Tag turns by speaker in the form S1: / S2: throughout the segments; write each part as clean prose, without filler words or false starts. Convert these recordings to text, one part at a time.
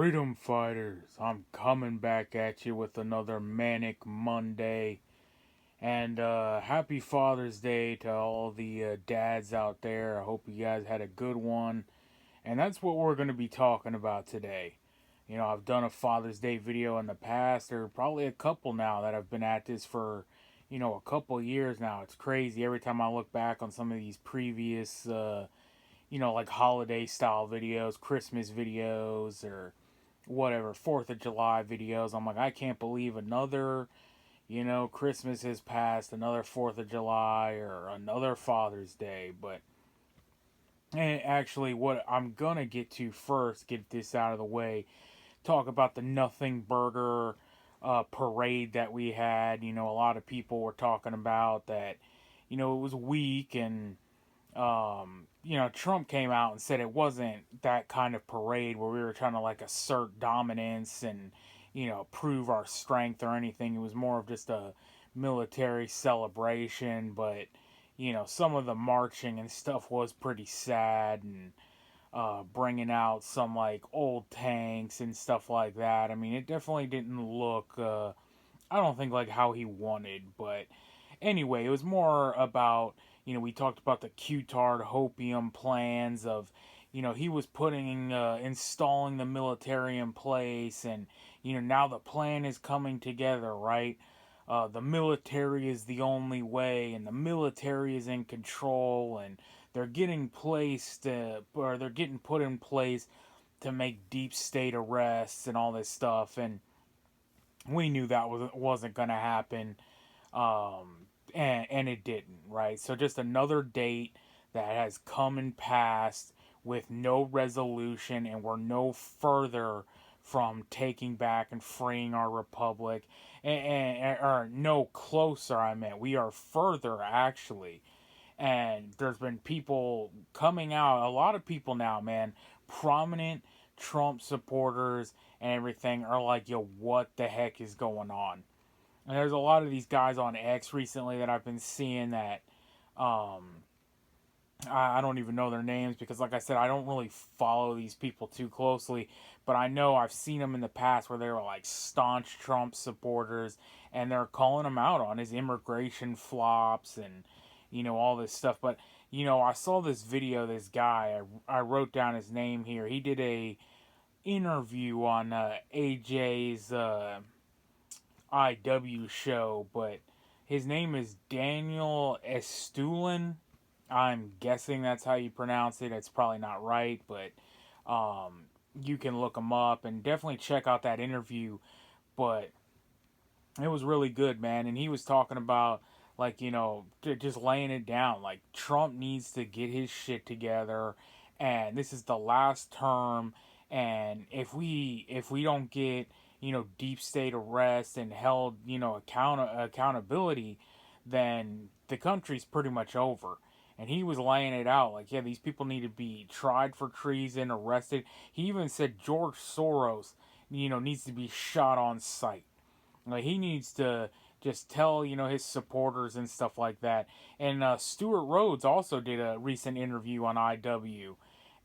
S1: Freedom fighters, I'm coming back at you with another Manic Monday. And happy Father's Day to all the dads out there. I hope you guys had a good one. And that's what we're going to be talking about today. I've done a Father's Day video in the past, or probably a couple now that I've been at this for, a couple years now. It's crazy. Every time I look back on some of these previous, like holiday style videos, Christmas videos, or whatever, 4th of July videos. I'm like, I can't believe another, Christmas has passed, another 4th of July, or another Father's Day. But and actually, what I'm gonna get to first, get this out of the way, talk about the Nothing Burger parade that we had. A lot of people were talking about that, it was weak and Trump came out and said it wasn't that kind of parade where we were trying to like assert dominance and, prove our strength or anything. It was more of just a military celebration. But, some of the marching and stuff was pretty sad and bringing out some like old tanks and stuff like that. I mean, it definitely didn't look, I don't think like how he wanted, but anyway, it was more about, we talked about the Q-tard hopium plans of, he was installing the military in place, and, now the plan is coming together, right? The military is the only way, and the military is in control, and they're getting put in place to make deep state arrests and all this stuff, and we knew that wasn't going to happen. And it didn't, right? So just another date that has come and passed with no resolution, and we're no further from taking back and freeing our republic, or no closer. I meant we are further actually. And there's been people coming out, a lot of people now, man, prominent Trump supporters and everything are like, yo, what the heck is going on? And there's a lot of these guys on X recently that I've been seeing that um, I don't even know their names because, like I said, I don't really follow these people too closely. But I know I've seen them in the past where they were like staunch Trump supporters, and they're calling him out on his immigration flops and all this stuff. But I saw this video. This guy, I wrote down his name here. He did a interview on AJ's IW show, but his name is Daniel Estulin. I'm guessing that's how you pronounce it. It's probably not right, but you can look him up and definitely check out that interview. But it was really good, man. And he was talking about, like, just laying it down. Like, Trump needs to get his shit together, and this is the last term. And if we don't get deep state arrest and held accountability, then the country's pretty much over. And he was laying it out like, yeah, these people need to be tried for treason, arrested. He even said George Soros, needs to be shot on sight. Like, he needs to just tell his supporters and stuff like that. And Stuart Rhodes also did a recent interview on IW,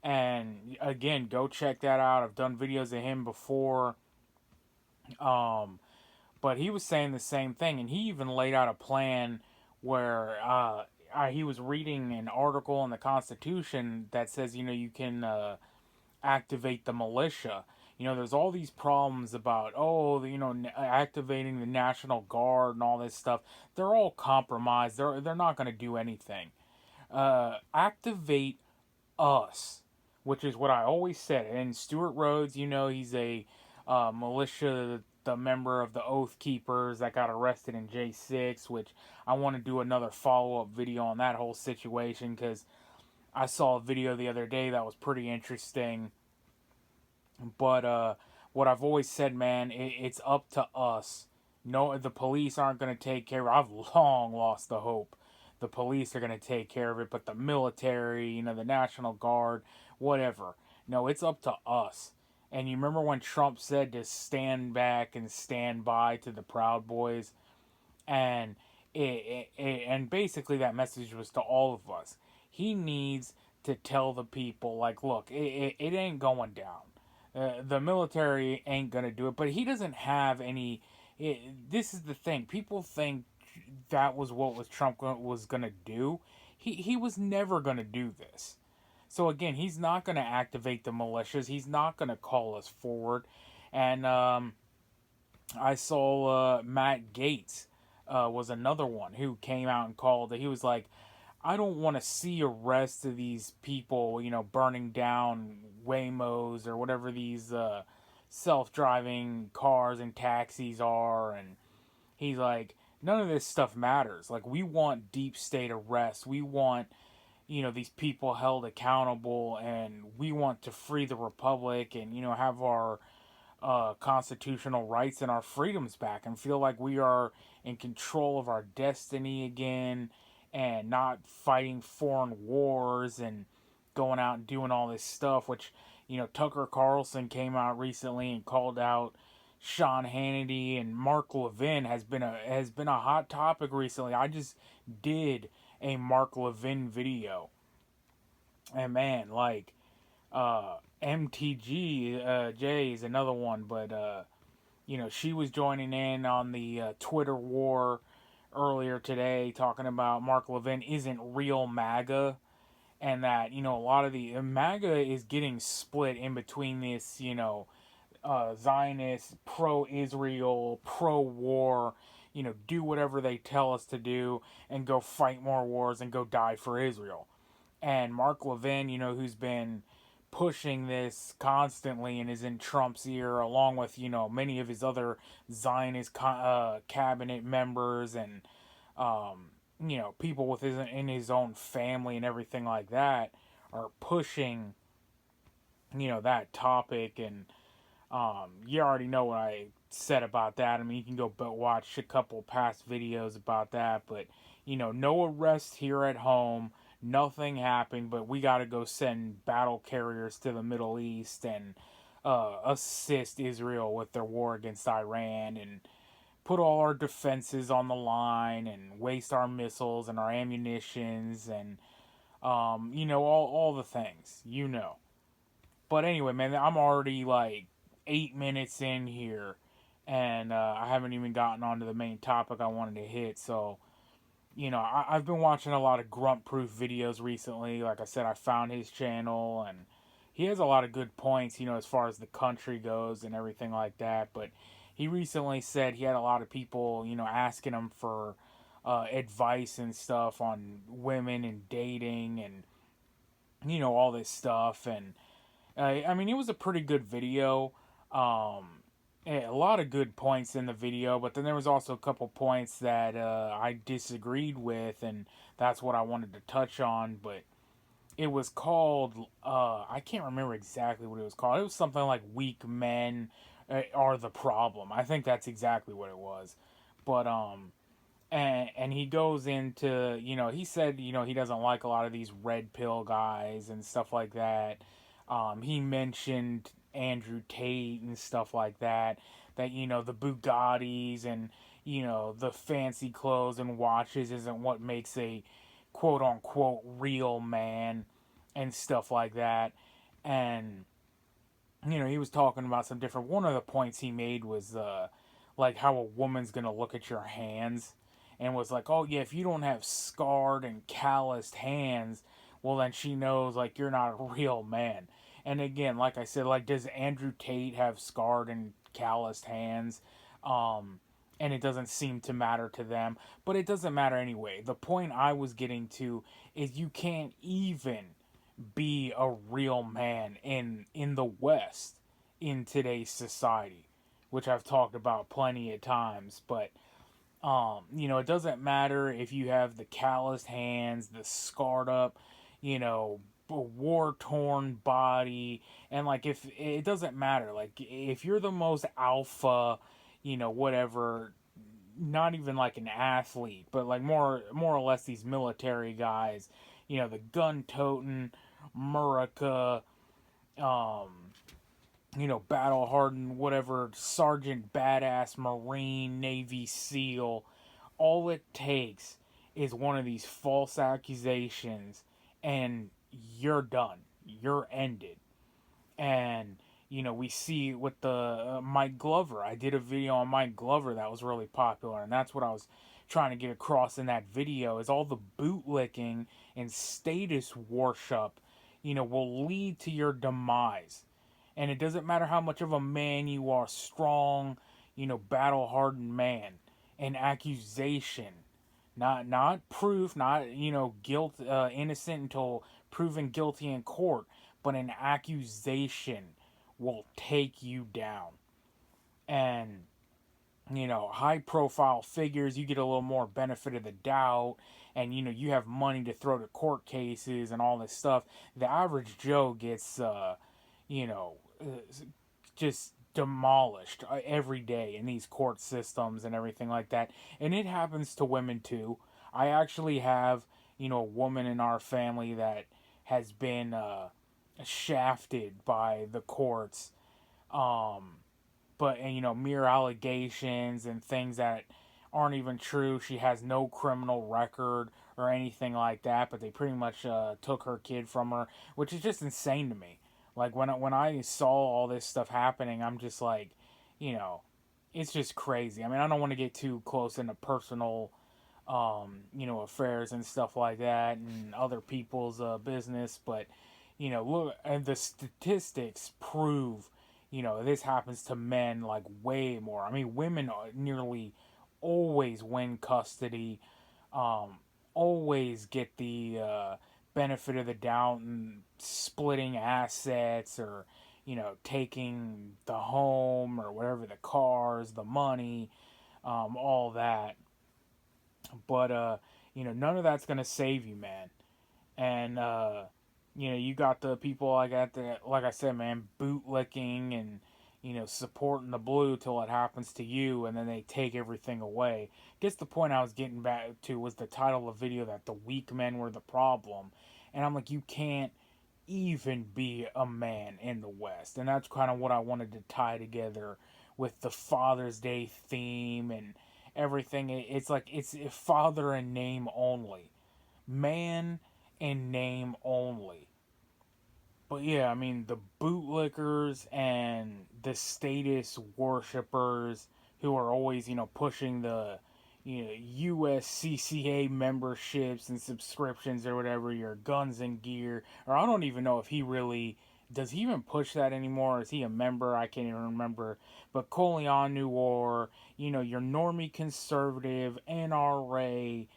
S1: and again, go check that out. I've done videos of him before. Um, but he was saying the same thing, and he even laid out a plan where he was reading an article in the Constitution that says you can activate the militia. There's all these problems about activating the National Guard and all this stuff. They're all compromised. They're not going to do anything. Activate us, which is what I always said. And Stuart Rhodes, he's a militia, the member of the Oath Keepers that got arrested in J6, which I want to do another follow up video on that whole situation because I saw a video the other day that was pretty interesting. But what I've always said, man, it's up to us. No, the police aren't going to take care of it. I've long lost the hope. The police are going to take care of it, but the military, the National Guard, whatever. No, it's up to us. And you remember when Trump said to stand back and stand by to the Proud Boys? And and basically that message was to all of us. He needs to tell the people, like, look, it ain't going down. The military ain't gonna do it, but he doesn't have any. This is the thing. People think that was what was Trump was gonna do. He was never gonna do this. So again, he's not gonna activate the militias. He's not gonna call us forward. And I saw Matt Gaetz was another one who came out and called it. He was like, I don't want to see arrests of these people, burning down Waymos or whatever these self-driving cars and taxis are. And he's like, none of this stuff matters. Like, we want deep state arrests. We want, these people held accountable, and we want to free the republic and, have our constitutional rights and our freedoms back and feel like we are in control of our destiny again and not fighting foreign wars and going out and doing all this stuff, which, Tucker Carlson came out recently and called out Sean Hannity, and Mark Levin has been a hot topic recently. I just did a Mark Levin video, and man, like, MTG J is another one, but she was joining in on the Twitter war earlier today, talking about Mark Levin isn't real MAGA, and that a lot of the MAGA is getting split in between this Zionist, pro-Israel, pro-war, do whatever they tell us to do and go fight more wars and go die for Israel. And Mark Levin, who's been pushing this constantly and is in Trump's ear, along with, many of his other Zionist cabinet members and, people in his own family and everything like that, are pushing, that topic. And you already know what I said about that. I mean, you can go watch a couple past videos about that, but no arrests here at home, nothing happened, but we got to go send battle carriers to the Middle East and assist Israel with their war against Iran and put all our defenses on the line and waste our missiles and our ammunitions and all the things. But anyway, man, I'm already like 8 minutes in here, and I haven't even gotten onto the main topic I wanted to hit. So, I've been watching a lot of Grunt Proof videos recently. Like I said, I found his channel, and he has a lot of good points, as far as the country goes and everything like that. But he recently said he had a lot of people, asking him for advice and stuff on women and dating and, all this stuff. And I mean, it was a pretty good video. A lot of good points in the video, but then there was also a couple points that I disagreed with, and that's what I wanted to touch on. But it was called, I can't remember exactly what it was called. It was something like "Weak Men Are the Problem." I think that's exactly what it was. But and he goes into, he said, he doesn't like a lot of these red pill guys and stuff like that. He mentioned Andrew Tate and stuff like that. That, the Bugattis and, the fancy clothes and watches isn't what makes a quote unquote real man and stuff like that. And, he was talking about some different. One of the points he made was like how a woman's going to look at your hands, and was like, oh yeah, if you don't have scarred and calloused hands, well then she knows like you're not a real man. And again, like I said, like, does Andrew Tate have scarred and calloused hands? And it doesn't seem to matter to them, but it doesn't matter anyway. The point I was getting to is you can't even be a real man in the West in today's society, which I've talked about plenty of times. But it doesn't matter if you have the calloused hands, the scarred up, war torn body, and like, if it doesn't matter, like, if you're the most alpha, whatever, not even like an athlete, but like more or less these military guys, the gun toting Murica, um battle hardened, whatever, sergeant, badass, Marine, Navy SEAL. All it takes is one of these false accusations, and you're done. You're ended. And, we see with the Mike Glover. I did a video on Mike Glover that was really popular, and that's what I was trying to get across in that video is all the bootlicking and status worship, will lead to your demise. And it doesn't matter how much of a man you are, strong, battle hardened man. An accusation, not proof, not guilt, innocent until proven guilty in court, but an accusation will take you down. And high profile figures, you get a little more benefit of the doubt, and you have money to throw to court cases and all this stuff. The average Joe gets you know just demolished every day in these court systems and everything like that. And it happens to women too. I actually have a woman in our family that has been shafted by the courts, um but and mere allegations and things that aren't even true. She has no criminal record or anything like that, but they pretty much took her kid from her, which is just insane to me. Like when I saw all this stuff happening, I'm just like, you know, it's just crazy. I mean, I don't want to get too close into personal affairs and stuff like that and other people's business, but look, and the statistics prove, this happens to men like way more. I mean, women nearly always win custody, um, always get the benefit of the doubt and splitting assets or taking the home or whatever, the cars, the money, all that. But none of that's gonna save you, man. And you got the people like at the like I said, man, bootlicking and supporting the blue till it happens to you, and then they take everything away. Guess the point I was getting back to was the title of the video that the weak men were the problem, and I'm like, you can't even be a man in the West, and that's kind of what I wanted to tie together with the Father's Day theme and everything. It's like it's father and name only, man and name only. But yeah, I mean, the bootlickers and the status worshippers who are always, pushing the, USCCA memberships and subscriptions or whatever, your guns and gear. Or I don't even know if he really. Does he even push that anymore? Is he a member? I can't even remember. But Coleon Noir, your normie conservative, NRA,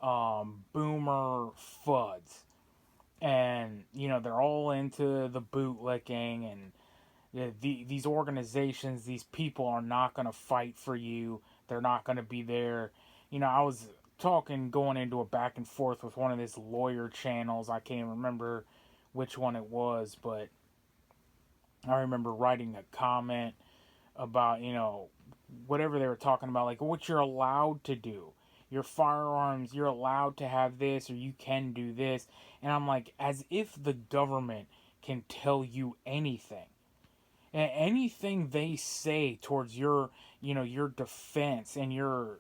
S1: boomer fuds, and they're all into the bootlicking, and these organizations, these people are not going to fight for you. They're not going to be there. I was going into a back and forth with one of these lawyer channels. I can't even remember which one it was, but I remember writing a comment about whatever they were talking about, like what you're allowed to do, your firearms, you're allowed to have this or you can do this. And I'm like, as if the government can tell you anything. And anything they say towards your defense and your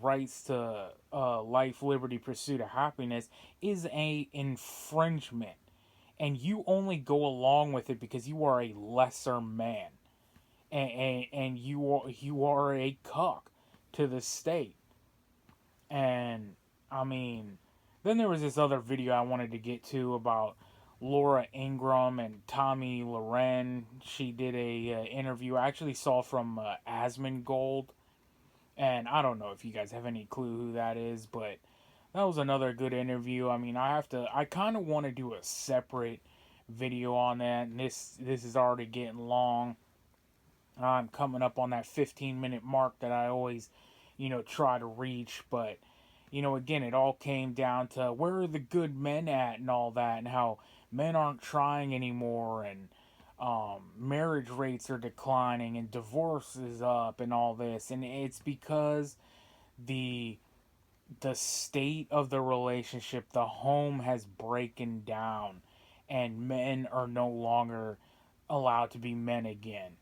S1: rights to life, liberty, pursuit of happiness is a infringement, and you only go along with it because you are a lesser man, and you are a cuck to the state. And I mean, then there was this other video I wanted to get to about Laura Ingraham and Tommy Loren. She did a interview I actually saw from Asmongold, and I don't know if you guys have any clue who that is, but that was another good interview. I mean, I kind of want to do a separate video on that, and this is already getting long. I'm coming up on that 15-minute mark that I always, try to reach. But, again, it all came down to where are the good men at and all that, and how men aren't trying anymore, and marriage rates are declining, and divorce is up, and all this. And it's because the the state of the relationship, the home has broken down, and men are no longer allowed to be men again.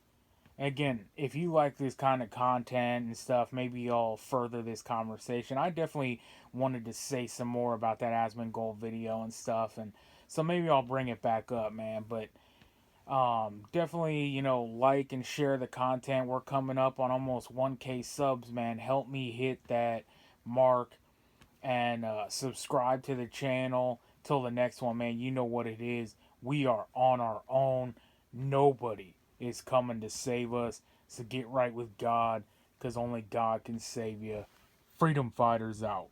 S1: Again, if you like this kind of content and stuff, maybe I'll further this conversation. I definitely wanted to say some more about that Asmongold video and stuff, and so maybe I'll bring it back up, man. But Definitely, like and share the content. We're coming up on almost 1K subs, man. Help me hit that mark and subscribe to the channel. Till the next one, man. You know what it is. We are on our own. Nobody is coming to save us. So get right with God, because only God can save you. Freedom fighters out.